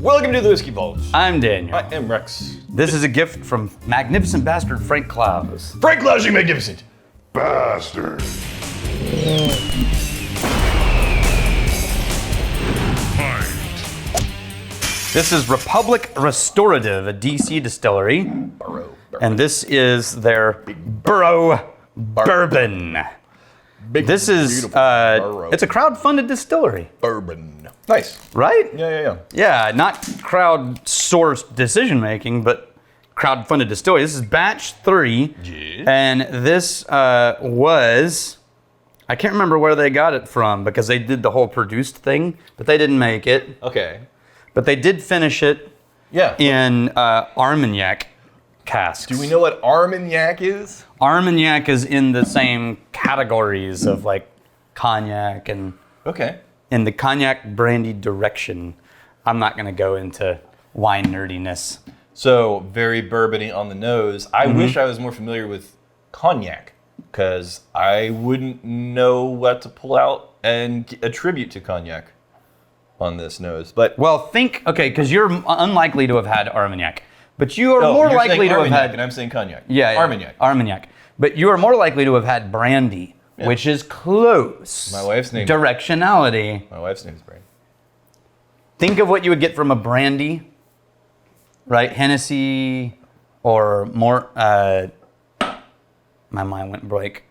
Welcome to the Whiskey Vault. I'm Daniel. I am Rex. This is a gift from magnificent bastard Frank Clowes. Frank Clowes, you magnificent Bastard. This is Republic Restorative, a DC distillery. Borough. And this is their Borough Bourbon. Beautiful Borough. It's a crowd-funded distillery, Bourbon. Nice. right? Yeah. Yeah, not crowd-sourced decision-making, but crowd-funded distillery. This is batch 3, Yeah. and this was, I can't remember where they got it from because they did the whole produced thing, but they didn't make it. Okay. But they did finish it Yeah. in Armagnac casks. Do we know what Armagnac is? Armagnac is in the same categories of like cognac and Okay. in the cognac brandy direction. I'm not going to go into wine nerdiness. So, very bourbony on the nose. I wish I was more familiar with cognac, because I wouldn't know what to pull out and attribute to cognac on this nose. But Well, okay, because you're unlikely to have had Armagnac, but you are more you're likely saying to have Armagnac, had and I'm saying cognac. yeah, Armagnac. But you are more likely to have had brandy, which is close. My wife's name. Directionality. My wife's name is Brand. Think of what you would get from a brandy, right? Hennessy or more. My mind went blank.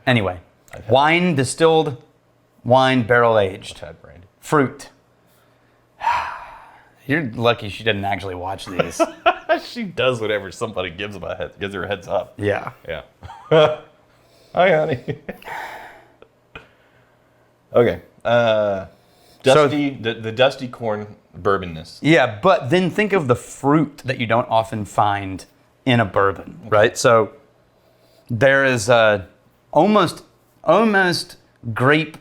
Anyway, wine, distilled wine, barrel aged, Tad Brand. fruit. You're lucky she didn't actually watch these. She does whatever somebody gives her a heads up. Yeah. Yeah. Hi, honey. Okay. Dusty, the dusty corn bourbonness. Yeah, but then think of the fruit that you don't often find in a bourbon, right? So there is almost grape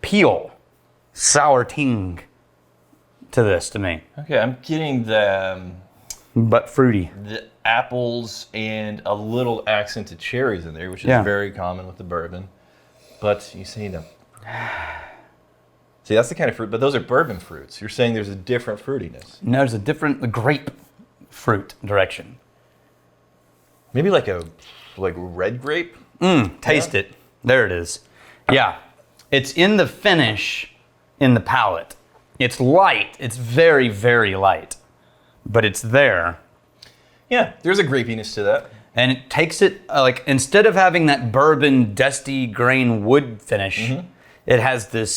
peel, sour ting to this to me, Okay, I'm getting but fruity. the apples and a little accent of cherries in there, which is Yeah. very common with the bourbon. But you see them. See, that's the kind of fruit, but those are bourbon fruits. You're saying there's a different fruitiness. No, there's a different grape fruit direction. Maybe like red grape? Taste it. There it is. Yeah, it's in the finish, in the palate. It's light. It's very, very light, but it's there. Yeah, there's a grapiness to that. And it takes it, like, instead of having that bourbon, dusty grain wood finish, it has this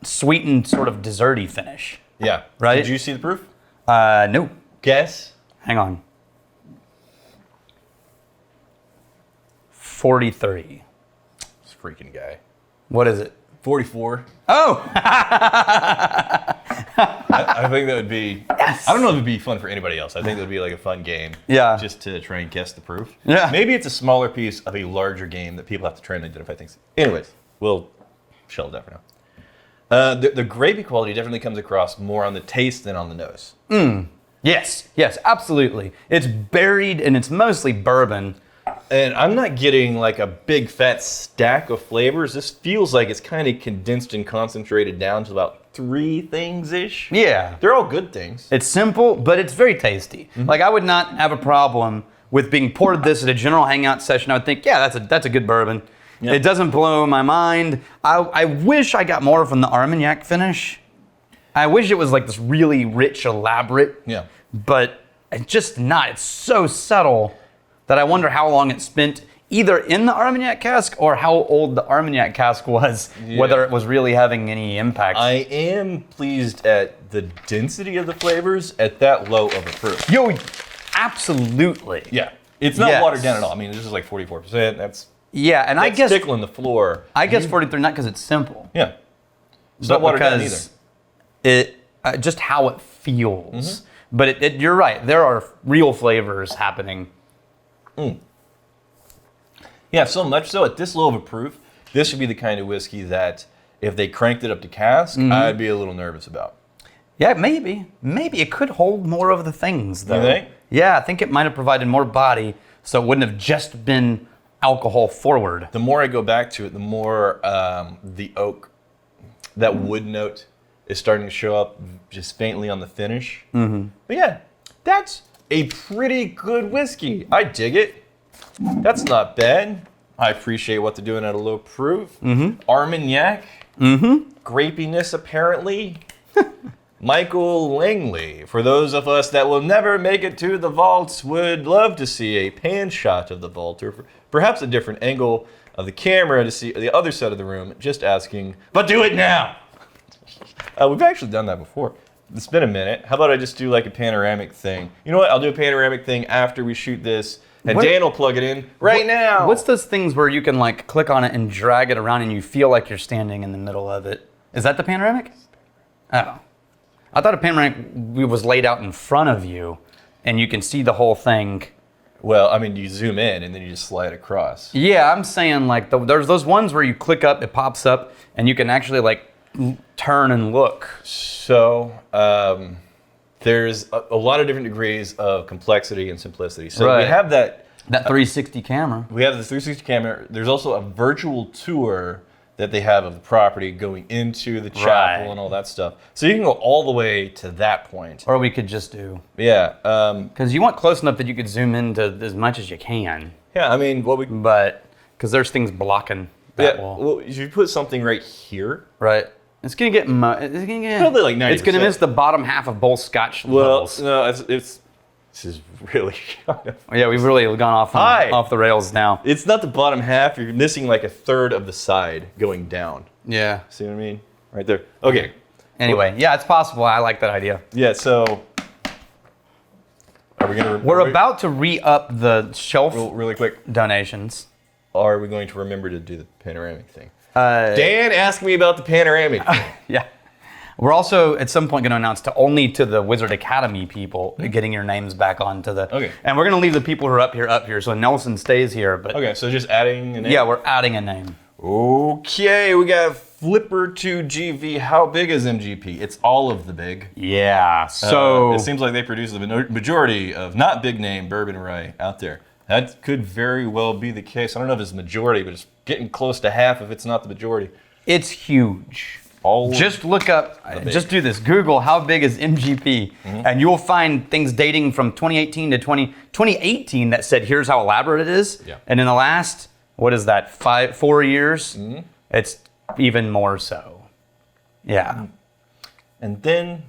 sweetened sort of desserty finish. Yeah. Right? Did you see the proof? No. Guess. Hang on. 43. This freaking guy. What is it? 44. Oh! I think that would be. Yes. I don't know if it would be fun for anybody else. I think it would be like a fun game. Yeah. Just to try and guess the proof. Yeah. Maybe it's a smaller piece of a larger game that people have to try and identify things. Anyways, we'll shelve that for now. The grapey quality definitely comes across more on the taste than on the nose. Yes, absolutely. It's buried and it's mostly bourbon. And I'm not getting like a big fat stack of flavors. This feels like it's kind of condensed and concentrated down to about 3 things-ish. Yeah. They're all good things. It's simple, but it's very tasty. Like, I would not have a problem with being poured this at a general hangout session. I would think, yeah, that's a good bourbon. Yeah. It doesn't blow my mind. I wish I got more from the Armagnac finish. I wish it was like this really rich, elaborate. Yeah. But it's just not. It's so subtle that I wonder how long it spent either in the Armagnac cask or how old the Armagnac cask was, whether it was really having any impact. I am pleased at the density of the flavors at that low of a fruit. Yo, absolutely. Yeah. It's not Yes. watered down at all. I mean, this is like 44%. That's I guess tickling the floor. I guess 43 not because it's simple, Yeah. It's but not watered down either. because it just how it feels. But you're right. There are real flavors happening. Yeah, so much so at this low of a proof, this would be the kind of whiskey that if they cranked it up to cask, I'd be a little nervous about. Yeah, maybe it could hold more of the things, though. You think? Yeah, I think it might have provided more body, so it wouldn't have just been alcohol forward. The more I go back to it, the more the oak that wood note is starting to show up just faintly on the finish. Mm-hmm. But yeah, that's a pretty good whiskey. I dig it. That's not bad. I appreciate what they're doing at a low proof. Mm-hmm. Armagnac. Mm-hmm. Grapiness, apparently. Michael Langley. For those of us that will never make it to the vaults, would love to see a pan shot of the vault, or perhaps a different angle of the camera to see the other side of the room. Just asking, but do it now. We've actually done that before. It's been a minute. How about I just do like a panoramic thing? You know what? I'll do a panoramic thing after we shoot this. And Dan will plug it in now. What's those things where you can like click on it and drag it around and you feel like you're standing in the middle of it? Is that the panoramic? Oh. I thought a panoramic was laid out in front of you and you can see the whole thing. Well, I mean, you zoom in and then you just slide across. Yeah, I'm saying like there's those ones where you click up, it pops up, and you can actually like turn and look. So, there's a lot of different degrees of complexity and simplicity. So Right. we have that 360 camera. We have the 360 camera. There's also a virtual tour that they have of the property going into the chapel Right. and all that stuff. So you can go all the way to that point. Or we could just do. Yeah. Because you want close enough that you could zoom into as much as you can. Yeah, I mean, what we... But, because there's things blocking that Yeah, wall. well, if you put something right here... Right. It's going to get... It's gonna get Probably like 90%. It's going to miss the bottom half of both Scotch Well, levels. no, it's... This is really kind of... Yeah, we've really gone off the rails now. It's not the bottom half. You're missing like a third of the side going down. Yeah. See what I mean? Right there. Okay. Anyway, yeah, it's possible. I like that idea. Yeah, so... Are we going to... We're about to re-up the shelf Really quick. donations. Are we going to remember to do the panoramic thing? Dan asked me about the panoramic thing. Yeah. We're also at some point going to announce only to the Wizard Academy people getting your names back onto the. Okay. And we're going to leave the people who are up here. So Nelson stays here, but Okay, so just adding a name? yeah, we're adding a name. Okay, we got Flipper 2GV. How big is MGP? It's all of the big. Yeah. So it seems like they produce the majority of not big name bourbon rye out there. That could very well be the case. I don't know if it's the majority, but it's getting close to half if it's not the majority. it's huge. All just look up, just do this. Google how big is MGP, and you'll find things dating from 2018 to 2018 that said here's how elaborate it is. Yeah. And in the last, what is that, 4 years, it's even more so. Yeah. And then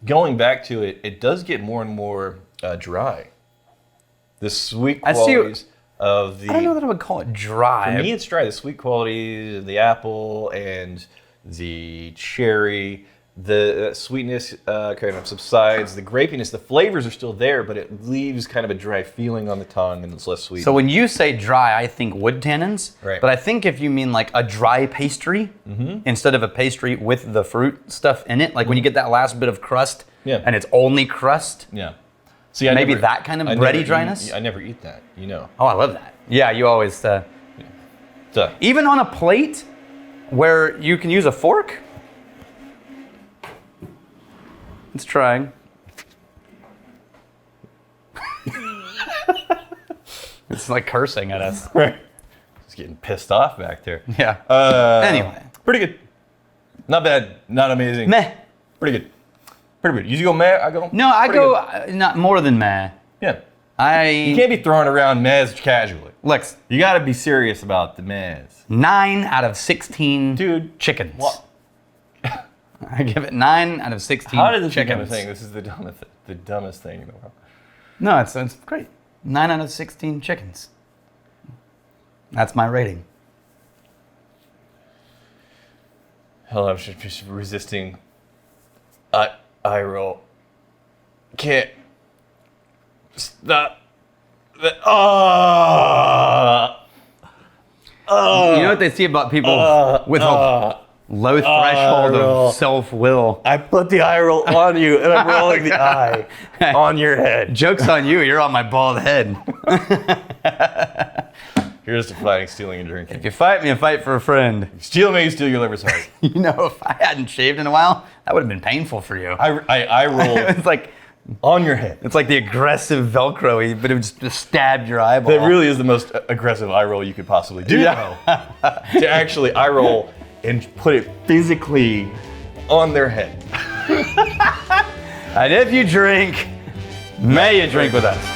going back to it, it does get more and more dry. The sweet qualities of the... I don't know that I would call it dry. For me, it's dry. The sweet qualities of the apple and the cherry, the sweetness kind of subsides. The grapiness, the flavors are still there, but it leaves kind of a dry feeling on the tongue and it's less sweet. So when you say dry, I think wood tannins. Right. But I think if you mean like a dry pastry instead of a pastry with the fruit stuff in it, like when you get that last bit of crust and it's only crust. Yeah. See, Maybe that kind of bready dryness? I never eat that, you know. Oh, I love that. Yeah, you always... So, even on a plate where you can use a fork? It's trying. It's like cursing at us. It's getting pissed off back there. Yeah. Anyway. Pretty good. Not bad. Not amazing. Meh. Pretty good. Pretty good. You go meh, I go... No, I pretty go good. not more than meh. Yeah. You You can't be throwing around mehs casually. Look, You got to be serious about the mehs. 9 out of 16 Dude. chickens. What? I give it 9 out of 16 How did this chickens. become a thing? This is the dumbest thing in the world. No, it's great. 9 out of 16 chickens. That's my rating. Hell, I'm just resisting eye roll. Can't stop. You know what they say about people with a low threshold of self-will? I put the eye roll on you, and I'm rolling the eye on your head. Joke's on you, you're on my bald head. Here's to fighting, stealing, and drinking. If you fight me, I fight for a friend. Steal me, you steal your liver's heart. You know, if I hadn't shaved in a while, that would have been painful for you. I roll It's like on your head. it's like the aggressive Velcro, but it would just stabbed your eyeball. That really is the most aggressive eye roll you could possibly do. Yeah. To actually eye roll and put it physically on their head. And if you drink, may you drink with us.